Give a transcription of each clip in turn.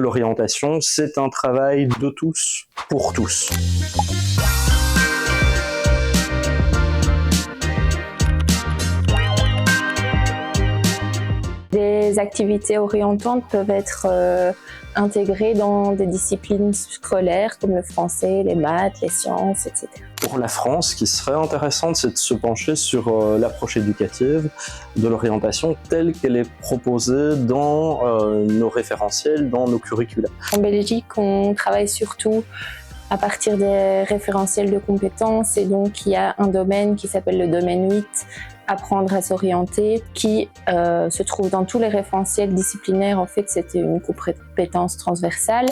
l'orientation, c'est un travail de tous, pour tous. Des activités orientantes peuvent être intégrées dans des disciplines scolaires comme le français, les maths, les sciences, etc. Pour la France, ce qui serait intéressant, c'est de se pencher sur l'approche éducative de l'orientation telle qu'elle est proposée dans nos référentiels, dans nos curricula. En Belgique, on travaille surtout à partir des référentiels de compétences et donc il y a un domaine qui s'appelle le domaine 8, apprendre à s'orienter, qui se trouve dans tous les référentiels disciplinaires. En fait, c'était une compétence transversale.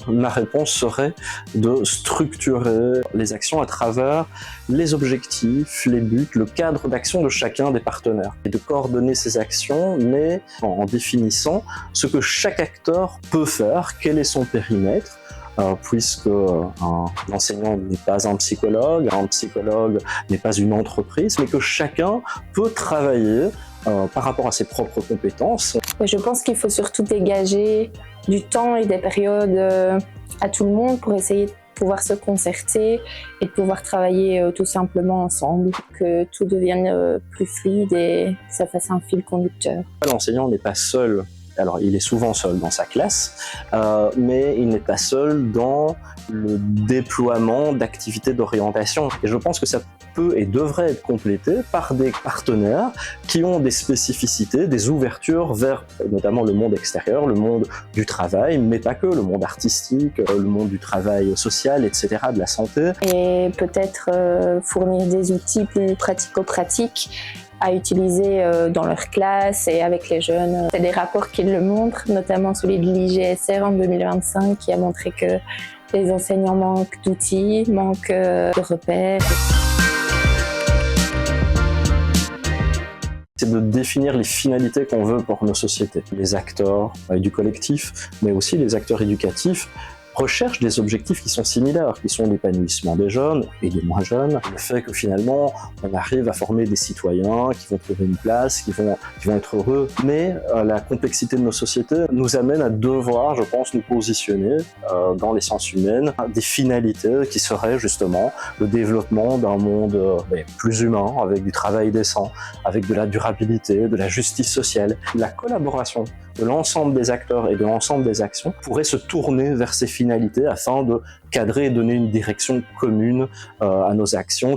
Ma réponse serait de structurer les actions à travers les objectifs, les buts, le cadre d'action de chacun des partenaires et de coordonner ces actions, mais en définissant ce que chaque acteur peut faire, quel est son périmètre, puisque un enseignant n'est pas un psychologue n'est pas une entreprise, mais que chacun peut travailler par rapport à ses propres compétences. Je pense qu'il faut surtout dégager du temps et des périodes à tout le monde pour essayer de pouvoir se concerter et de pouvoir travailler tout simplement ensemble, que tout devienne plus fluide et que ça fasse un fil conducteur. L'enseignant n'est pas seul. Alors, il est souvent seul dans sa classe, mais il n'est pas seul dans le déploiement d'activités d'orientation. Et je pense que ça peut et devrait être complété par des partenaires qui ont des spécificités, des ouvertures vers notamment le monde extérieur, le monde du travail, mais pas que, le monde artistique, le monde du travail social, etc., de la santé. Et peut-être fournir des outils plus pratico-pratiques à utiliser dans leur classe et avec les jeunes. C'est des rapports qui le montrent, notamment celui de l'IGSR en 2025 qui a montré que les enseignants manquent d'outils, manquent de repères. C'est de définir les finalités qu'on veut pour nos sociétés. Les acteurs du collectif, mais aussi les acteurs éducatifs, recherchent des objectifs qui sont similaires, qui sont l'épanouissement des jeunes et des moins jeunes, le fait que finalement on arrive à former des citoyens qui vont trouver une place, qui vont être heureux. Mais la complexité de nos sociétés nous amène à devoir, je pense, nous positionner dans les sciences humaines des finalités qui seraient justement le développement d'un monde plus humain, avec du travail décent, avec de la durabilité, de la justice sociale. La collaboration de l'ensemble des acteurs et de l'ensemble des actions pourrait se tourner vers ces finalités afin de cadrer et donner une direction commune à nos actions.